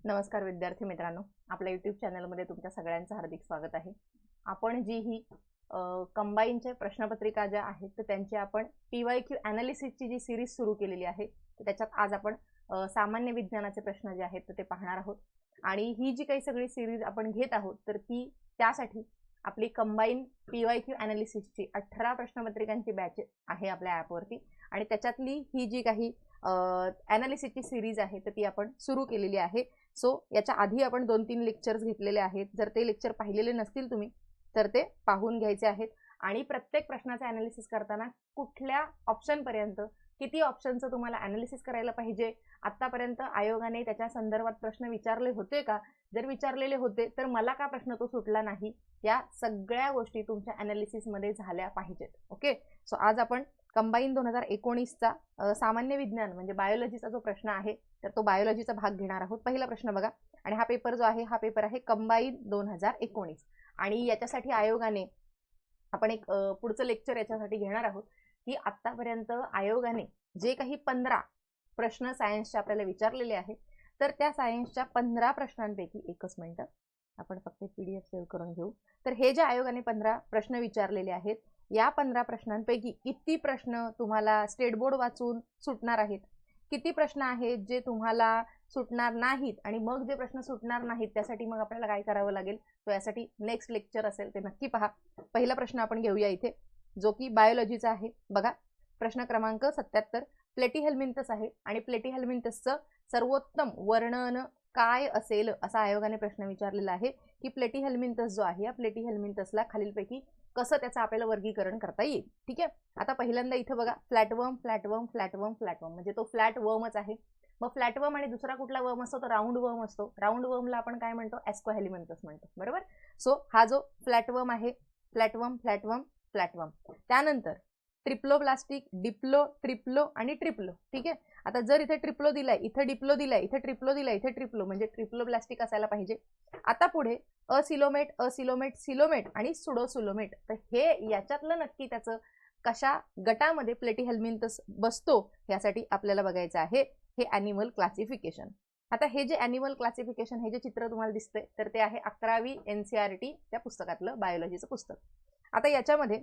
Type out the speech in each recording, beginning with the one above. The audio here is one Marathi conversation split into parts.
नमस्कार विद्यार्थी मित्रांनो, आपल्या YouTube चॅनलमध्ये तुमच्या सगळ्यांचं हार्दिक स्वागत आहे। आपण जी ही कंबाईनचे प्रश्नपत्रिका ज्या आहेत तर त्यांची आपण PYQ एनालिसिसची जी सीरीज सुरू केलेली आहे तर त्याच्यात आज आपण सामान्य विज्ञानाचे प्रश्न जे आहेत ते पाहणार आहोत। आणि ही जी काही सगळी सीरीज आपण घेत आहोत तर ती त्यासाठी आपली कंबाईन PYQ एनालिसिसची 18 प्रश्नपत्रिकांची बॅच आहे आपल्या ॲपवरती आणि त्याच्यातली ही जी काही एनालिसिसची सीरीज आहे तर ती आपण सुरू केलेली आहे। सो याच्या आधी आपण 2-3 लेक्चर्स घेतलेले आहेत। जर ते लेक्चर पाहिलेले नसतील तुम्ही तर ते पाहून घ्यायचे आहेत। आणि प्रत्येक प्रश्नाचे एनालिसिस करताना कुठल्या ऑप्शन पर्यंत किती ऑप्शनचं तुम्हाला एनालिसिस करायला पाहिजे, आतापर्यंत आयोगाने त्याच्या संदर्भात प्रश्न विचारले होते का, जर विचारलेले होते तर मला का प्रश्न तो सुटला नाही, या सगळ्या गोष्टी तुमच्या एनालिसिस मध्ये झाल्या पाहिजेत। ओके, सो आज आपण कंबाईन 2019चा सामान्य विज्ञान म्हणजे बायोलॉजीचा जो प्रश्न आहे तर तो बायोलॉजीचा भाग घेणार आहोत। पहिला प्रश्न बघा, आणि हा पेपर जो आहे हा पेपर आहे कंबाईन 2019 आणि याच्यासाठी आयोगाने आपण एक पुढचं लेक्चर याच्यासाठी घेणार आहोत की आतापर्यंत आयोगाने जे काही 15 प्रश्न सायन्सचे आपल्याला विचारलेले आहेत तर त्या सायन्सच्या 15 प्रश्नांपैकी एकच मिनिट आपण फक्त PDF सेव्ह करून घेऊ। तर हे जे आयोगाने 15 प्रश्न विचारलेले आहेत या 15 प्रश्नांपैकी किती प्रश्न तुम्हाला स्टेट बोर्ड वाचून सुटणार आहेत, किती प्रश्न आहेत जे तुम्हाला सुटणार नाहीत, आणि मग जे प्रश्न सुटणार नाहीत त्यासाठी मग आपल्याला काय करावं लागेल, तो यासाठी नेक्स्ट लेक्चर असेल ते नक्की पहा। पहिला प्रश्न आपण घेऊया इथे जो की बायोलॉजीचा आहे। बघा, प्रश्न क्रमांक 77 प्लेटिहेल्मिन्थस आहे आणि प्लेटिहेल्मिन्थसचं सर्वोत्तम वर्णन काय असेल असा आयोगाने प्रश्न विचारलेला आहे की प्लेटिहेल्मिन्थस जो आहे या प्लेटिहेल्मिन्थसला खालीलपैकी कसं त्याचं आपल्याला वर्गीकरण करता येईल। ठीक आहे, आता पहिल्यांदा इथे बघा फ्लॅटवर्म फ्लॅटवर्म फ्लॅटवर्म फ्लॅटवर्म म्हणजे तो फ्लॅट वर्मच आहे। मग फ्लॅटवर्म आणि दुसरा कुठला वर्म असतो तर राऊंड वर्म असतो। राऊंड वर्मला आपण काय म्हणतो, ॲस्कोहेलिमेंथस म्हणतो, बरोबर। सो हा जो फ्लॅटवर्म आहे, फ्लॅटवर्म फ्लॅटवर्म फ्लॅटवर्म, त्यानंतर ट्रिप्लोब्लास्टिक, डिप्लो, ट्रिप्लो आणि ट्रिप्लो। ठीक आहे, आता जर इथे ट्रिप्लो दिलाय, इथे डिप्लो दिलाय, इथे ट्रिप्लो दिलाय, इथे ट्रिप्लो म्हणजे ट्रिप्लोब्लास्टिक असायला पाहिजे। आता पुढे असिलोमेट, असिलोमेट, सिलोमेट आणि सुडोसिलोमेट, तर हे याच्यातलं नक्की त्याचं कशा गटामध्ये प्लेटिहेल्मिन्थस बसतो यासाठी आपल्याला बघायचं आहे हे ॲनिमल क्लासिफिकेशन। आता हे जे ॲनिमल क्लासिफिकेशन हे जे चित्र तुम्हाला दिसतंय तर ते आहे 11वी NCERT त्या पुस्तकातलं बायोलॉजीचं पुस्तक। आता याच्यामध्ये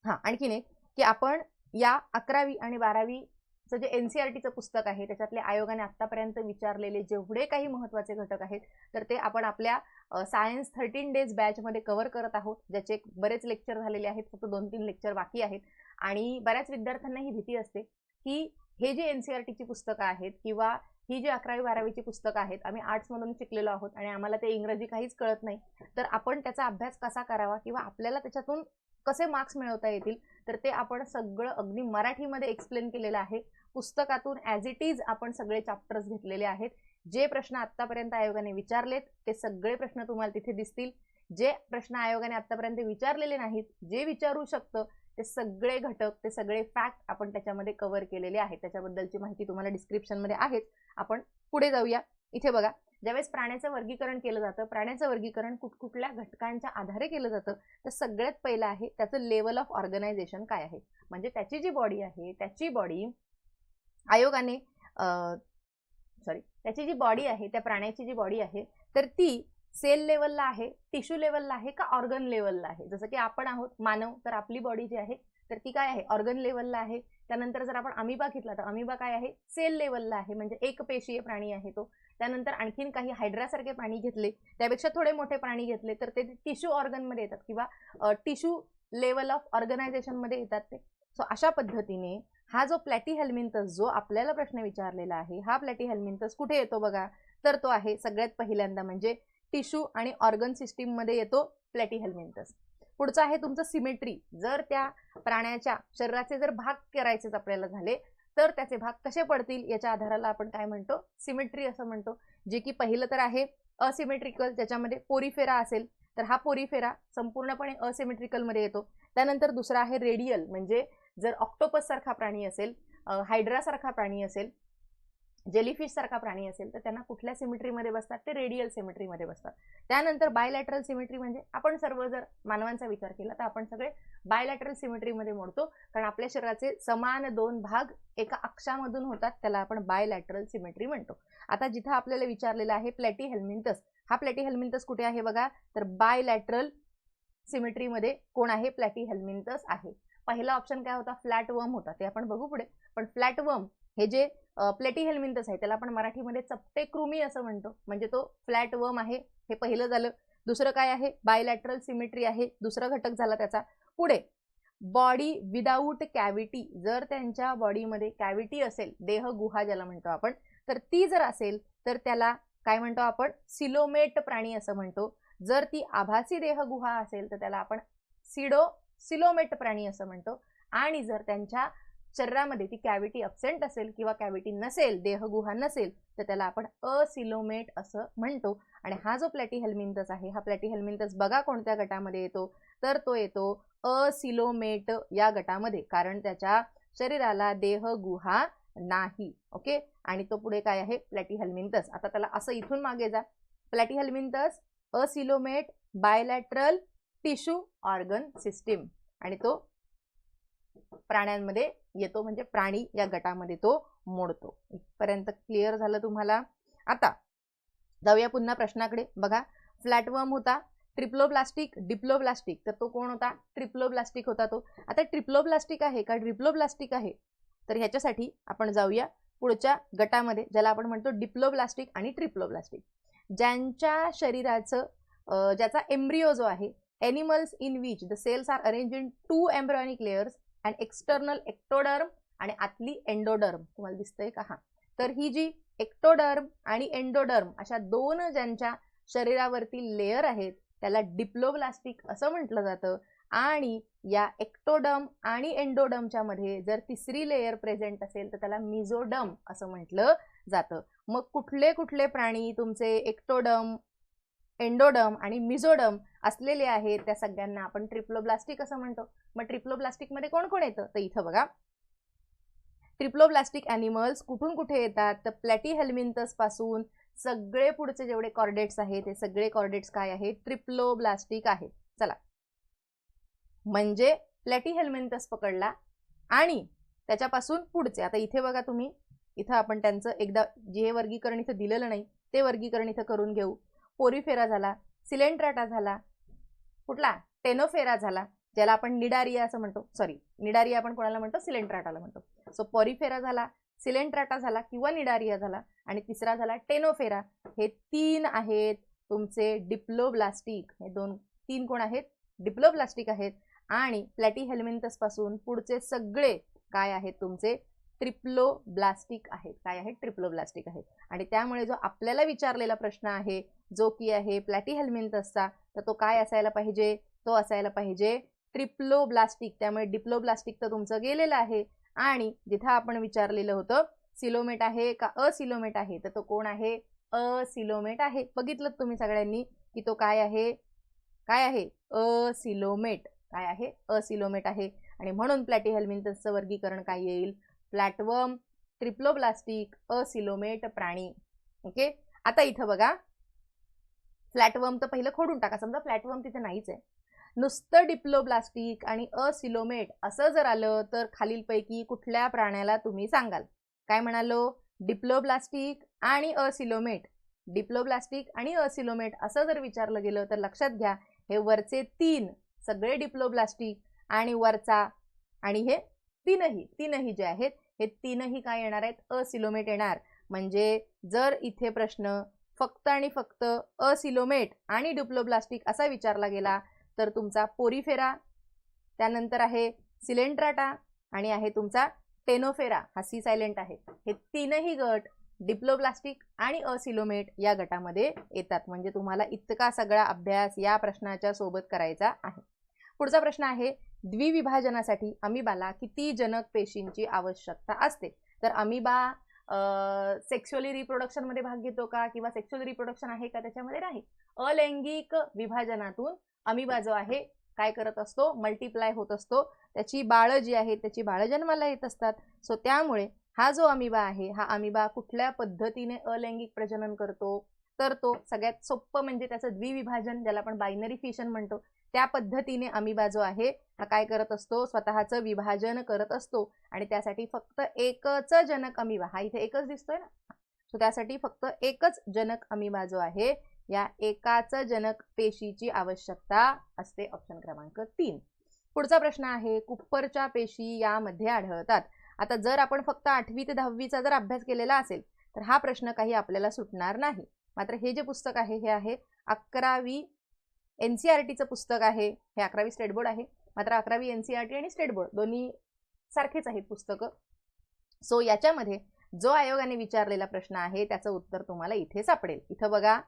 आणखीन एक की आपण या 11वी आणि 12वीचं जे NCERTचं पुस्तक आहे त्याच्यातले आयोगाने आतापर्यंत विचारलेले जेवढे काही महत्त्वाचे घटक आहेत तर ते आपण आपल्या सायन्स 13 डेज बॅच मध्ये कव्हर करत आहोत, ज्याचे बरेच लेक्चर झालेले आहेत, फक्त 2-3 लेक्चर बाकी आहेत। आणि बऱ्याच विद्यार्थ्यांना ही भीती असते की हे जे NCERTची पुस्तकं आहेत किंवा ही जी 11वी 12वीची पुस्तकं आहेत, आम्ही आर्ट्स मधून शिकलेलो आहोत आणि आम्हाला ते इंग्रजी काहीच कळत नाही, तर आपण त्याचा अभ्यास कसा करावा किंवा आपल्याला त्याच्यातून कसे मार्क्स मिळवता येतील, तर ते आपण सगळं अगदी मराठीमध्ये एक्सप्लेन केलेलं आहे। पुस्तकातून ॲज इट इज आपण सगळे चॅप्टर्स घेतलेले आहेत। जे प्रश्न आतापर्यंत आयोगाने विचारलेत ते सगळे प्रश्न तुम्हाला तिथे दिसतील। जे प्रश्न आयोगाने आतापर्यंत विचारलेले नाहीत, जे विचारू शकतं ते सगळे घटक, ते सगळे फॅक्ट आपण त्याच्यामध्ये कव्हर केलेले आहेत। त्याच्याबद्दलची माहिती तुम्हाला डिस्क्रिप्शन मध्ये आहेच। आपण पुढे जाऊया। इथे बघा, ज्यावेळेस प्राण्याचं वर्गीकरण केलं जातं, प्राण्याचं वर्गीकरण कुठकुठल्या घटकांच्या आधारे केलं जातं, तर सगळ्यात पहिलं आहे त्याचं लेवल ऑफ ऑर्गनायझेशन काय आहे, म्हणजे त्याची जी बॉडी आहे त्याची बॉडी आयोगाने त्याची जी बॉडी आहे, त्या प्राण्याची जी बॉडी आहे तर ती सेल लेवलला आहे, टिश्यू लेवलला आहे का ऑर्गन लेवलला आहे। जसं की आपण आहोत मानव, तर आपली बॉडी जी आहे तर ती काय आहे, ऑर्गन लेवलला आहे। त्यानंतर जर आपण अमिबा घेतला तर अमिबा काय आहे, सेल लेवलला आहे, म्हणजे एक पेशीय प्राणी आहे तो। त्यानंतर आणखीन काही हायड्रासारखे प्राणी घेतले, त्यापेक्षा थोडे मोठे प्राणी घेतले तर ते टिश्यू ऑर्गन मध्ये येतात किंवा टिश्यू लेवल ऑफ ऑर्गनायझेशन मध्ये येतात ते। सो अशा पद्धतीने हा जो प्लॅटिहेल्मिन्थस जो आपल्याला प्रश्न विचारलेला आहे, हा प्लॅटिहेल्मिन्थस कुठे येतो बघा, तर तो आहे सगळ्यात पहिल्यांदा म्हणजे टिश्यू आणि ऑर्गन सिस्टीम मध्ये येतो प्लॅटिहेल्मिन्थस। पुढचं आहे तुमचं सिमेट्री। जर त्या प्राण्याच्या शरीराचे जर भाग करायचेच आपल्याला झाले तर त्याचे भाग कसे पडतील याच्या आधाराला आपण काय म्हणतो, सिमेट्री असं म्हणतो। जे की पहिलं तर आहे असिमेट्रिकल, ज्याच्यामध्ये पोरीफेरा असेल तर हा पोरीफेरा संपूर्णपणे असिमेट्रिकल मध्ये येतो। त्यानंतर दुसरा आहे रेडियल, म्हणजे जर ऑक्टोपस सारखा प्राणी असेल, हायड्रा सारखा प्राणी असेल, जेलीफिश सारखा प्राणी असेल तर त्यांना कुठल्या सिमेट्रीमध्ये बसतात, ते रेडियल सिमेट्रीमध्ये बसतात. त्यानंतर बायलॅटरल सिमेट्री म्हणजे आपण सर्व जर मानवांचा विचार केला तर आपण सगळे बायलॅटरल सिमेट्रीमध्ये मोडतो, कारण आपल्या शरीराचे समान दोन भाग एका अक्षामधून होतात, त्याला आपण बायलॅटरल सिमेट्री म्हणतो. आता जिथं आपल्याला विचारलेलं आहे प्लॅटीहेल्मिंथस, हा प्लॅटीहेल्मिंथस कुठे आहे बघा, तर बायलॅटरल सिमेट्रीमध्ये कोण आहे, प्लॅटीहेल्मिंथस आहे. पहिला ऑप्शन काय होता, फ्लॅट वर्म होता, ते आपण बघू पुढे. पण फ्लॅट वर्म हे जे प्लॅटीहेल्मिंथस आहे त्याला आपण मराठीमध्ये चपटे कृमी असं म्हणतो, म्हणजे तो फ्लॅट वर्म आहे, हे पहिलं झालं. दुसरं काय आहे, बायलॅटरल सिमेट्री आहे, दुसरा घटक झाला त्याचा. पुढे बॉडी विदाऊट कॅव्हिटी, जर त्यांच्या बॉडीमध्ये कॅव्हिटी असेल, देह गुहा ज्याला म्हणतो आपण, तर ती जर असेल तर त्याला काय म्हणतो आपण, सिलोमेट प्राणी असं म्हणतो. जर ती आभासी देह गुहा असेल तर त्याला आपण सिलोमेट प्राणी असं म्हणतो. आणि जर त्यांच्या शरीरामध्ये ती कॅव्हिटी अब्सेंट असेल किंवा कॅव्हिटी नसेल, देहगुहा नसेल, तर त्याला आपण असिलोमेट असं म्हणतो. आणि हा जो प्लॅटीहेल्मिंथस आहे, हा प्लॅटीहेल्मिंथस बघा कोणत्या गटामध्ये येतो, तर तो येतो असिलोमेट या गटामध्ये, कारण त्याच्या शरीराला देहगुहा नाही. ओके, आणि तो पुढे काय आहे, प्लॅटीहेल्मिंथस. आता त्याला असं इथून मागे जा, platyhelminthes, acoelomate, bilateral, tissue organ system, आणि तो प्राण्यांमध्ये येतो, म्हणजे प्राणी या गटामध्ये तो मोडतो. इथपर्यंत क्लिअर झालं तुम्हाला. आता जाऊया पुन्हा प्रश्नाकडे. बघा, फ्लॅटवर्म होता, ट्रिप्लोब्लास्टिक, डिप्लोब्लास्टिक, तर तो कोण होता, ट्रिप्लोब्लास्टिक होता तो. आता ट्रिप्लोब्लास्टिक आहे का डिप्लोब्लास्टिक आहे, तर ह्याच्यासाठी आपण जाऊया पुढच्या गटामध्ये, ज्याला आपण म्हणतो डिप्लोब्लास्टिक आणि ट्रिप्लोब्लास्टिक. ज्यांच्या शरीराचं ज्याचा एम्ब्रिओ जो आहे, animals in which the cells are arrange in 2 embryonic layers and external ectoderm आणि आतली एंडोडर्म, तुम्हाला दिसतंय का, हा, तर ही जी एक्टोडर्म आणि एंडोडर्म अशा दोन ज्यांच्या शरीरावरती लेयर आहेत त्याला डिप्लोब्लास्टिक असं म्हटलं जातं. आणि या एक्टोडर्म आणि एंडोडर्मच्या मध्ये जर तिसरी लेयर प्रेझेंट असेल तर त्याला मिझोडर्म असं म्हटलं जातं. मग कुठले कुठले प्राणी तुमचे एक्टोडर्म, एंडोडर्म आणि मिझोडर्म असलेले आहेत त्या सगळ्यांना आपण ट्रिप्लोब्लास्टिक असं म्हणतो. मग ट्रिप्लोब्लास्टिक मध्ये कोण कोण येतं, तर इथं बघा, ट्रिप्लोब्लास्टिक ॲनिमल्स कुठून कुठे येतात, तर प्लॅटीहेल्मिंथस पासून सगळे पुढचे जेवढे कॉर्डेट्स आहेत ते सगळे कॉर्डेट्स काय आहेत, ट्रिप्लोब्लास्टिक आहेत. चला, म्हणजे प्लॅटीहेल्मिंथस पकडला आणि त्याच्यापासून पुढचे. आता इथे बघा तुम्ही, इथं आपण त्यांचं एकदा जे वर्गीकरण इथं दिलेलं नाही ते वर्गीकरण इथं करून घेऊ. पोरीफेरा झाला, सिलेंट्राटा झाला, कुठला टेनोफेरा झाला, ज्याला आपण निडारिया असं म्हणतो, सॉरी निडारिया आपण कोणाला म्हणतो, सिलेंट्राटाला म्हणतो. सो पोरीफेरा झाला, सिलेंट्राटा झाला किंवा निडारिया झाला, आणि तिसरा झाला टेनोफेरा. हे 3 आहेत तुमचे डिप्लोब्लास्टिक. हे 3 कोण आहेत, डिप्लोब्लास्टिक आहेत. आणि प्लॅटीहेल्मिंथस पासून पुढचे सगळे काय आहेत तुमचे, ट्रिप्लोब्लास्टिक आहेत. काय आहेत, ट्रिप्लोब्लास्टिक आहेत. आणि त्यामुळे जो आपल्याला विचारलेला प्रश्न आहे जो की आहे प्लॅटीहेल्मिंथसचा, तर तो काय असायला पाहिजे, तो असायला पाहिजे ट्रिप्लोब्लास्टिक. त्यामुळे डिप्लोब्लास्टिक तर तुमचं गेलेलं आहे. आणि जिथं आपण विचारलेलं होतं सिलोमेट आहे का असिलोमेट आहे, तर तो कोण आहे, असिलोमेट आहे. बघितलं तुम्ही सगळ्यांनी की तो काय आहे, काय आहे, असिलोमेट. काय आहे, असिलोमेट आहे. आणि म्हणून प्लॅटीहेल्मिंथसचं वर्गीकरण काय येईल, फ्लॅटवर्म, ट्रिप्लोब्लास्टिक, असिलोमेट प्राणी. ओके, आता इथं बघा, फ्लॅटवर्म तर पहिलं खोडून टाका, समजा फ्लॅटवर्म तिथे नाहीच आहे. नुसतं डिप्लोब्लास्टिक आणि असिलोमेट असं जर आलं तर खालीलपैकी कुठल्या प्राण्याला तुम्ही सांगाल. काय म्हणालो, डिप्लोब्लास्टिक आणि असिलोमेट, डिप्लोब्लास्टिक आणि असिलोमेट असं जर विचारलं गेलं तर लक्षात घ्या, हे वरचे 3 सगळे डिप्लोब्लास्टिक आणि वरचा आणि हे तीनही जे आहेत हे तीनही काय येणार आहेत, असिलोमेट येणार. म्हणजे जर इथे प्रश्न फक्त आणि फक्त असिलोमेट आणि डिप्लोब्लास्टिक असा विचारला गेला तर तुमचा पोरीफेरा, त्यानंतर आहे सिलेंट्राटा आणि आहे तुमचा टेनोफेरा, हा सी सायलेंट आहे. हे 3ही गट डिप्लोब्लास्टिक आणि असिलोमेट या गटामध्ये येतात. म्हणजे तुम्हाला इतका सगळा अभ्यास या प्रश्नाच्या सोबत करायचा आहे. पुढचा प्रश्न आहे, द्विविभाजनासाठी अमिबाला किती जनक पेशींची आवश्यकता असते. तर अमिबा सेक्शुअली रिप्रोडक्शन मध्ये भाग घेतो का किंवा सेक्शुअल रिप्रोडक्शन आहे का, त्याच्यामध्ये नाही. अलैंगिक विभाजनातून अमिबा जो आहे काय करत असतो, मल्टिप्लाय होत असतो. त्याची बाळं जी आहेत त्याची बाळं जन्माला येत असतात. सो त्यामुळे हा जो अमिबा आहे हा अमिबा कुठल्या पद्धतीने अलैंगिक प्रजनन करतो, तर तो सगळ्यात सोपं म्हणजे त्याचं द्विविभाजन, ज्याला आपण बायनरी फिशन म्हणतो, त्या पद्धतीने अमिबा जो आहे हा काय करत असतो, स्वतःचं विभाजन करत असतो. आणि त्यासाठी फक्त एकच जनक अमिबा, हा इथे एकच दिसतोय ना, सो त्यासाठी फक्त एकच जनक अमिबा जो आहे, या एकाच जनक पेशीची आवश्यकता असते. ऑप्शन क्रमांक 3. पुढचा प्रश्न आहे, कुप्परच्या पेशी यामध्ये आढळतात. आता जर आपण फक्त 8वी ते 10वीचा जर अभ्यास केलेला असेल तर हा प्रश्न काही आपल्याला सुटणार नाही. मात्र हे जे पुस्तक आहे हे आहे 11वी NCERTचं पुस्तक आहे. हे 11वी स्टेट बोर्ड आहे, मात्र 11वी NCERT आणि स्टेट बोर्ड दोन्ही सारखेच आहेत पुस्तकं. सो याच्यामध्ये जो आयोगाने विचारलेला प्रश्न आहे त्याचं उत्तर तुम्हाला इथे सापडेल. इथं बघा,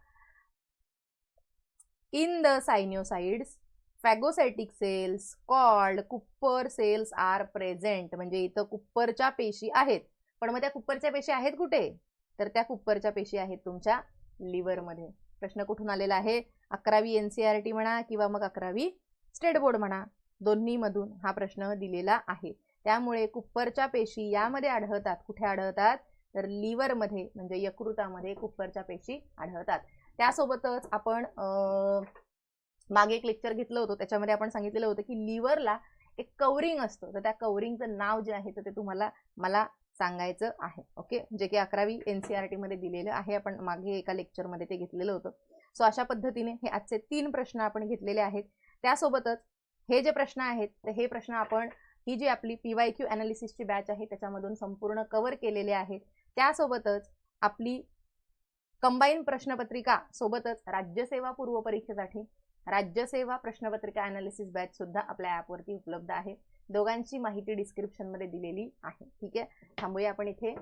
in the sinusoids phagocytic cells called Kupffer cells are present. म्हणजे इथं कुप्परच्या पेशी आहेत, पण मग त्या कुप्परच्या पेशी आहेत कुठे, तर त्या कुप्परच्या पेशी आहेत तुमच्या लिव्हरमध्ये. प्रश्न कुठून आलेला आहे, 11वी NCERT म्हणा किंवा मग 11वी स्टेट बोर्ड म्हणा, दोन्ही मधून हा प्रश्न दिलेला आहे. त्यामुळे कुप्परच्या पेशी यामध्ये आढळतात. कुठे आढळतात, तर लिव्हरमध्ये म्हणजे यकृतामध्ये कुप्परच्या पेशी आढळतात. त्यासोबतच आपण मागे एक लेक्चर घेतलं होतं, त्याच्यामध्ये आपण सांगितलेलं होतं की लिव्हरला एक कवरिंग असतं, तर त्या कवरिंगचं नाव जे आहे तर ते तुम्हाला मला सांगायचं आहे. ओके, जे की 11वी NCERT मध्ये दिलेलं आहे, आपण मागे एका लेक्चरमध्ये ते घेतलेलं होतं. सो अशा पद्धतीने हे आजचे 3 प्रश्न आपण घेतलेले आहेत. त्यासोबतच हे जे प्रश्न आहेत तर हे प्रश्न आपण ही जी आपली PYQ अनालिसिसची बॅच आहे त्याच्यामधून संपूर्ण कव्हर केलेले आहेत. त्यासोबतच आपली कंबाईन प्रश्नपत्रिका सोबतच राज्यसेवा पूर्व परीक्षेसाठी राज्यसेवा प्रश्नपत्रिका अनालिसिस बॅच सुद्धा आपल्या ॲपवरती उपलब्ध आहे. दोघांची माहिती डिस्क्रिप्शन मध्ये दिलेली आहे. ठीक आहे, थांबूया आपण इथे.